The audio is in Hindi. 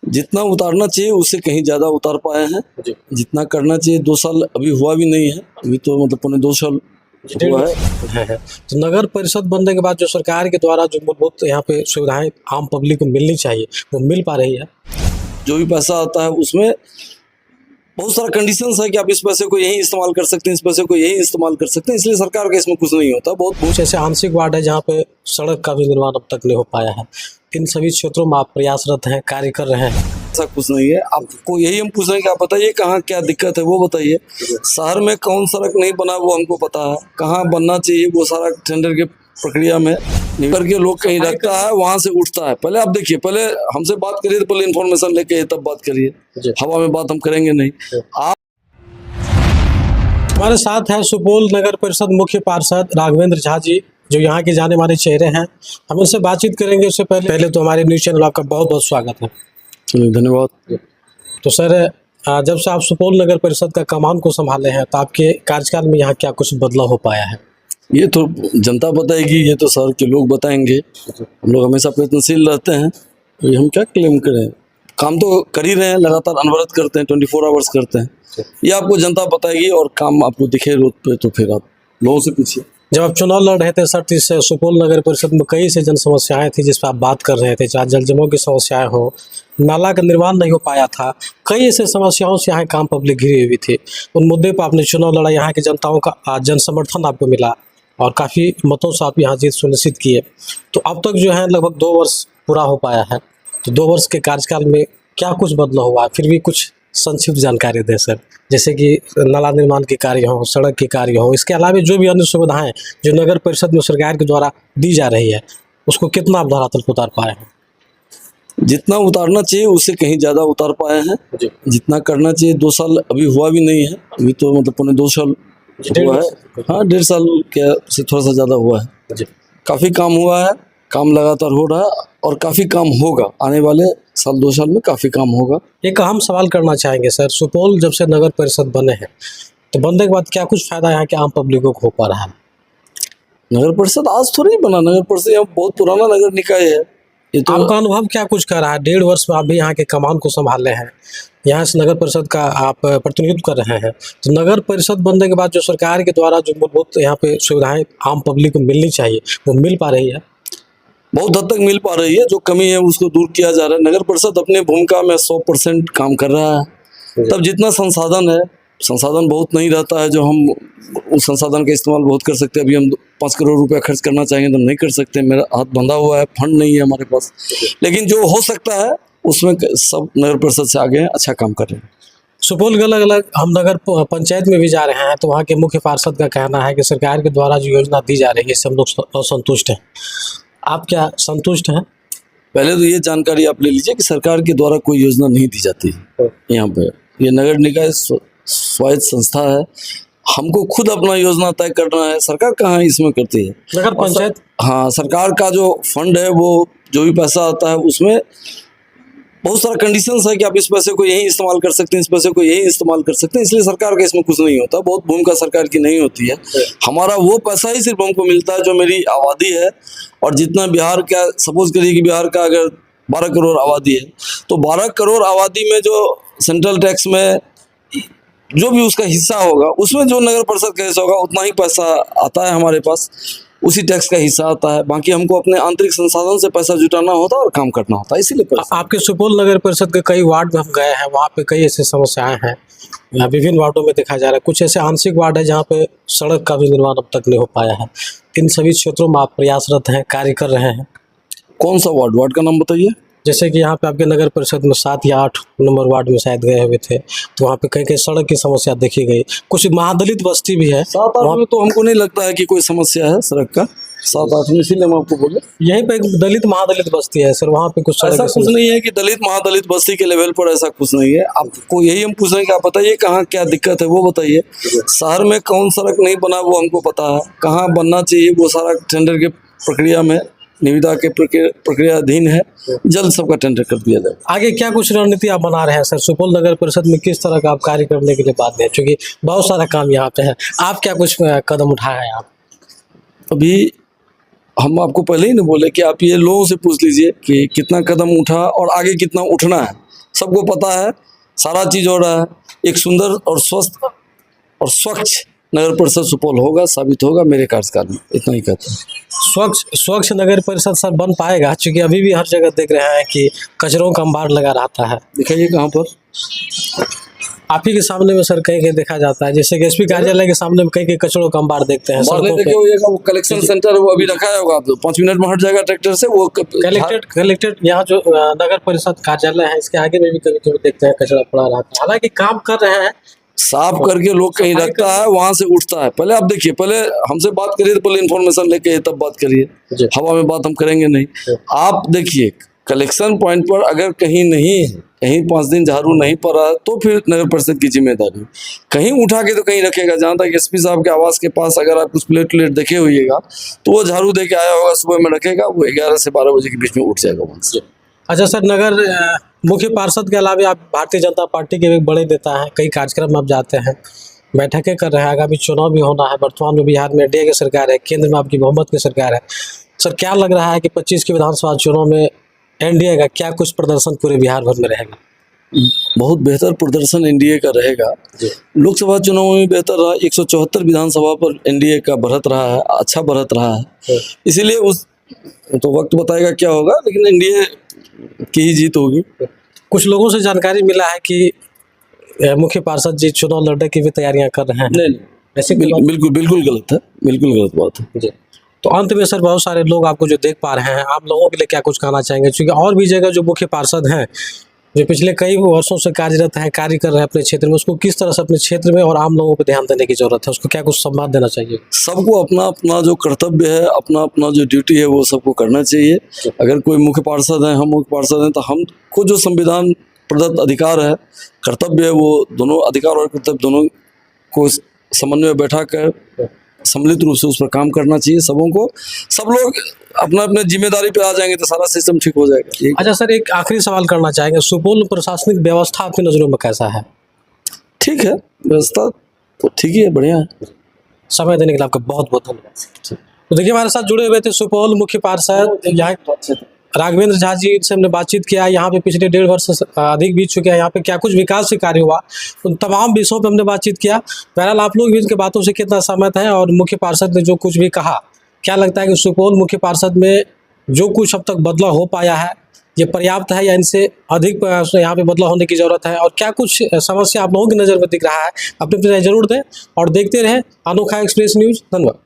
जितना उतारना चाहिए उससे कहीं ज़्यादा उतार पाए हैं। जितना करना चाहिए 2 साल अभी हुआ भी नहीं है, अभी तो मतलब पौने 2 साल हुआ है। तो नगर परिषद बनने के बाद जो सरकार के द्वारा जो मूलभूत यहाँ पे सुविधाएं आम पब्लिक को मिलनी चाहिए वो मिल पा रही है। जो भी पैसा आता है उसमें बहुत सारा कंडीशंस है कि आप इस पैसे को यही इस्तेमाल कर सकते हैं, इस पैसे को यही इस्तेमाल कर सकते हैं, इसलिए सरकार का इसमें कुछ नहीं होता। बहुत कुछ ऐसे आंशिक वार्ड है जहाँ पे सड़क का भी निर्माण अब तक नहीं हो पाया है। इन सभी क्षेत्रों में आप प्रयासरत हैं, कार्य कर रहे हैं। ऐसा कुछ नहीं है। आपको यही हम पूछ रहे हैं कि आप बताइए कहाँ क्या दिक्कत है वो बताइए। शहर में कौन सड़क नहीं बना वो हमको पता है, कहाँ बनना चाहिए वो सारा टेंडर के प्रक्रिया में निकल के लोग कहीं रखता है, वहां से उठता है। पहले आप देखिए, पहले हमसे बात करिए तो पहले इन्फॉर्मेशन लेके तब बात करिए। हवा में बात हम करेंगे नहीं। आप हमारे साथ हैं सुपौल नगर परिषद मुख्य पार्षद राघवेंद्र झा जी, जो यहाँ के जाने माने चेहरे हैं। हम इनसे बातचीत करेंगे। उससे पहले तो हमारे न्यूज़ चैनल आपका बहुत बहुत स्वागत है। धन्यवाद। तो सर, जब से आप सुपौल नगर परिषद का कमान को संभाले हैं तो आपके कार्यकाल में यहाँ क्या कुछ बदलाव हो पाया है? ये तो जनता बताएगी, ये तो शहर के लोग बताएंगे। हम लोग हमेशा प्रयत्नशील रहते हैं, तो हम क्या क्लेम करें। काम तो कर ही रहे हैं, लगातार अनवरत करते हैं, 24 आवर्स करते हैं। ये आपको जनता बताएगी और काम आपको दिखे रोड पे तो फिर आप लोगों से पूछिए। जब आप चुनाव लड़ रहे थे सर, तो इस सुपौल नगर परिषद में कई से जन समस्याएं थी जिस पर आप बात कर रहे थे, चाहे जल जमाव की समस्याएं हो, नाला का निर्माण नहीं हो पाया था, कई ऐसे समस्याओं से यहाँ काम पब्लिक घिरी हुई थी। उन मुद्दे पर आपने चुनाव लड़ा, यहाँ की जनताओं का जन समर्थन आपको मिला और काफ़ी मतों से आप यहाँ जीत सुनिश्चित किए। तो अब तक जो है लगभग 2 वर्ष पूरा हो पाया है, तो 2 वर्ष के कार्यकाल में क्या कुछ बदलाव हुआ है? फिर भी कुछ संक्षिप्त जानकारी दें सर, जैसे कि नाला निर्माण के कार्य हो, सड़क के कार्य हो, इसके अलावा जो भी अन्य सुविधाएं जो नगर परिषद में सरकार के द्वारा दी जा रही है, उसको कितना आप धरातल पर उतार पाए हैं? जितना उतारना चाहिए उससे कहीं ज़्यादा उतार पाए हैं। जितना करना चाहिए 2 साल अभी हुआ भी नहीं है, अभी तो मतलब पौने 2 साल हुआ है। हाँ, 1.5 साल के से थोड़ा सा ज़्यादा हुआ है। काफ़ी काम हुआ है, काम लगातार हो रहा है और काफ़ी काम होगा आने वाले साल 2 साल में, काफ़ी काम होगा। एक अहम सवाल करना चाहेंगे सर, सुपौल जब से नगर परिषद बने हैं तो बनने के बाद क्या कुछ फायदा यहाँ के आम पब्लिकों को हो पा रहा है? नगर परिषद आज तो नहीं बना, नगर परिषद यहाँ बहुत पुराना नगर निकाय है। ये तो आपका अनुभव क्या कुछ कर रहा है? 1.5 वर्ष में आप भी यहाँ के कमान को संभाले हैं, यहाँ से नगर परिषद का आप प्रतिनिधित्व कर रहे हैं। तो नगर परिषद बनने के बाद जो सरकार के द्वारा जो मूलभूत यहाँ पे सुविधाएं आम पब्लिक को मिलनी चाहिए वो मिल पा रही है? बहुत हद तक मिल पा रही है। जो कमी है उसको दूर किया जा रहा है। नगर परिषद अपने भूमिका में 100% काम कर रहा है। तब जितना संसाधन है, संसाधन बहुत नहीं रहता है जो हम उस संसाधन का इस्तेमाल बहुत कर सकते हैं। अभी हम 5 करोड़ रुपया खर्च करना चाहेंगे तो नहीं कर सकते, मेरा हाथ बंधा हुआ है, फंड नहीं है हमारे पास। लेकिन जो हो सकता है उसमें सब नगर परिषद से आगे हैं, अच्छा काम कर रहे हैं। सुपौल के अलग अलग हम नगर पंचायत में भी जा रहे हैं तो वहाँ के मुख्य पार्षद का कहना है कि सरकार के द्वारा जो योजना दी जा रही है इससे हम लोग असंतुष्ट हैं। आप क्या संतुष्ट हैं? पहले तो ये जानकारी आप ले लीजिए कि सरकार के द्वारा कोई योजना नहीं दी जाती है यहाँ पे। ये नगर निकाय स्वायत्त संस्था है, हमको खुद अपना योजना तय करना है। सरकार कहाँ इसमें करती है? नगर पंचायत। हाँ, सरकार का जो फंड है वो जो भी पैसा आता है उसमें बहुत सारा कंडीशंस है कि आप इस पैसे को यही इस्तेमाल कर सकते हैं, इस पैसे को यही इस्तेमाल कर सकते हैं, इसलिए सरकार का इसमें कुछ नहीं होता। बहुत भूमिका सरकार की नहीं होती है। हमारा वो पैसा ही सिर्फ हमको मिलता है जो मेरी आबादी है। और जितना बिहार का, सपोज करिए कि बिहार का अगर 12 करोड़ आबादी है तो 12 करोड़ आबादी में जो सेंट्रल टैक्स में जो भी उसका हिस्सा होगा उसमें जो नगर परिषद का हिस्सा होगा उतना ही पैसा आता है हमारे पास, उसी टैक्स का हिस्सा आता है। बाकी हमको अपने आंतरिक संसाधन से पैसा जुटाना होता है और काम करना होता है, इसीलिए आपके सुपौल नगर परिषद के कई वार्ड में हम गए हैं, वहाँ पे कई ऐसी समस्याएं हैं, विभिन्न वार्डों में देखा जा रहा है। कुछ ऐसे आंशिक वार्ड है जहाँ पे सड़क का भी निर्माण अब तक नहीं हो पाया है। इन सभी क्षेत्रों में आप प्रयासरत हैं, कार्य कर रहे हैं। कौन सा वार्ड का नाम बताइए? जैसे कि यहाँ पे आपके नगर परिषद में 7 या 8 नंबर वार्ड में शायद गए हुए थे, तो वहाँ पे कहीं कहीं सड़क की समस्या देखी गई। कुछ महादलित बस्ती भी है 7-8 में, तो हमको नहीं लगता है कि कोई समस्या है सड़क का। 7-8 में, इसीलिए हम आपको बोले यहीं पे एक दलित महादलित बस्ती है सर, वहाँ पे कुछ ऐसा कुछ नहीं है कि दलित महादलित बस्ती के लेवल पर ऐसा कुछ नहीं है। आपको यही हम पूछ रहे हैं कि आप बताइए कहाँ क्या दिक्कत है वो बताइए। शहर में कौन सड़क नहीं बना वो हमको पता है, कहाँ बनना चाहिए वो सारा टेंडर के प्रक्रिया में, निविदा के प्रक्रिया अधीन है। जल्द सबका टेंडर कर दिया जाए। आगे क्या कुछ रणनीति आप बना रहे हैं सर? सुपौल नगर परिषद में किस तरह का आप कार्य करने के लिए बाध्य हैं, क्योंकि बहुत सारा काम यहाँ पे है। आप क्या कुछ कदम उठाए हैं? आप अभी हम आपको पहले ही नहीं बोले कि आप ये लोगों से पूछ लीजिए कि कितना कदम उठा और आगे कितना उठना है। सबको पता है, सारा चीज़ हो रहा है। एक सुंदर और स्वस्थ और स्वच्छ नगर परिषद सुपौल होगा, साबित होगा मेरे कार्यकाल में, इतना ही कहता हूँ। स्वच्छ नगर परिषद सर बन पाएगा? क्योंकि अभी भी हर जगह देख रहे हैं कि कचरों का अंबार लगा रहता है। दिखाइए कहाँ पर? आप ही के सामने में सर कहीं कहीं देखा जाता है, जैसे कि एसपी कार्यालय के सामने में कहीं कहीं कचरों का अंबार देखते हैं बाहर नहीं सड़कों देखे पे। होइएगा, वो कलेक्शन सेंटर है, वो अभी रखा है होगा, आप 5 मिनट में हट जाएगा ट्रैक्टर से वो कलेक्टेड यहाँ जो नगर परिषद कार्यालय है इसके आगे में भी कभी कभी देखते हैं कचरा पड़ा रहता है। हालांकि काम कर रहे हैं, साफ करके लोग कहीं रखता है, वहां से उठता है। पहले आप देखिए, पहले हमसे बात करिए तो पहले इन्फॉर्मेशन लेके तब बात जी। करिए, हवा में बात हम करेंगे नहीं। आप देखिए कलेक्शन पॉइंट पर अगर कहीं नहीं है, कहीं 5 दिन झाड़ू नहीं पड़ा तो फिर नगर परिषद की जिम्मेदारी। कहीं उठा के तो कहीं रखेगा। जहाँ तक एसपी साहब के आवास के पास अगर आप कुछ प्लेट देखे होइएगा तो वो झाड़ू दे के आया होगा, सुबह में रखेगा, वो 11 से 12 बजे के बीच में उठ जाएगा वहाँ से। अच्छा सर, नगर मुख्य पार्षद के अलावा आप भारतीय जनता पार्टी के भी बड़े नेता हैं, कई कार्यक्रम आप जाते हैं, बैठकें कर रहे हैं, आगामी चुनाव भी होना है। वर्तमान में बिहार में एनडीए की सरकार है, केंद्र में आपकी बहुमत की सरकार है। सर क्या लग रहा है कि 25 के विधानसभा चुनाव में एनडीए का क्या कुछ प्रदर्शन पूरे बिहार भर में रहेगा? बहुत बेहतर प्रदर्शन एनडीए का रहेगा। लोकसभा चुनाव में बेहतर रहा, 174 विधानसभा पर एनडीए का बढ़त रहा है, अच्छा बढ़त रहा है। इसीलिए उस तो वक्त बताएगा क्या होगा, लेकिन एनडीए की ही जीत होगी। कुछ लोगों से जानकारी मिला है कि मुख्य पार्षद जी चुनाव लड़ने की भी तैयारियां कर रहे हैं। नहीं, ऐसे बिल्कुल गलत है, बिल्कुल गलत बात है जी। तो अंत में सर, बहुत सारे लोग आपको जो देख पा रहे हैं, आप लोगों के लिए क्या कुछ कहना चाहेंगे? क्योंकि और भी जगह जो मुख्य पार्षद हैं जो पिछले कई वर्षों से कार्यरत हैं, कार्य कर रहे हैं अपने क्षेत्र में, उसको किस तरह से अपने क्षेत्र में और आम लोगों पर ध्यान देने की जरूरत है? उसको क्या कुछ संवाद देना चाहिए? सबको अपना अपना जो कर्तव्य है, अपना अपना जो ड्यूटी है वो सबको करना चाहिए। अगर कोई मुख्य पार्षद है, हम मुख्य पार्षद हैं, तो हमको जो संविधान प्रदत्त अधिकार है, कर्तव्य है, वो दोनों अधिकार और कर्तव्य दोनों को समन्वय बैठा कर सम्मिलित रूप से उस पर काम करना चाहिए सबों को। सब लोग अपना अपने जिम्मेदारी पे आ जाएंगे तो सारा सिस्टम ठीक हो जाएगा। अच्छा सर, एक आखिरी सवाल करना चाहेंगे, सुपौल प्रशासनिक व्यवस्था आपकी नज़रों में कैसा है? ठीक है, व्यवस्था तो ठीक ही है, बढ़िया है। समय देने के लिए आपका बहुत बहुत धन्यवाद। तो देखिए, हमारे साथ जुड़े हुए थे सुपौल मुख्य पार्षद यहाँ राघवेंद्र झा जी से हमने बातचीत किया। यहाँ पे पिछले 1.5 वर्ष से अधिक बीत चुके हैं, यहाँ पे क्या कुछ विकास से कार्य हुआ, उन तमाम विषयों पे हमने बातचीत किया। बहरहाल आप लोग भी इनके बातों से कितना सहमत हैं और मुख्य पार्षद ने जो कुछ भी कहा, क्या लगता है कि सुपौल मुख्य पार्षद में जो कुछ अब तक बदलाव हो पाया है ये पर्याप्त है या इनसे अधिक यहाँ पे बदलाव होने की ज़रूरत है? और क्या कुछ समस्या आप लोगों की नज़र में दिख रहा है? अपनी राय जरूर दें और देखते रहें अनोखा एक्सप्रेस न्यूज़। धन्यवाद।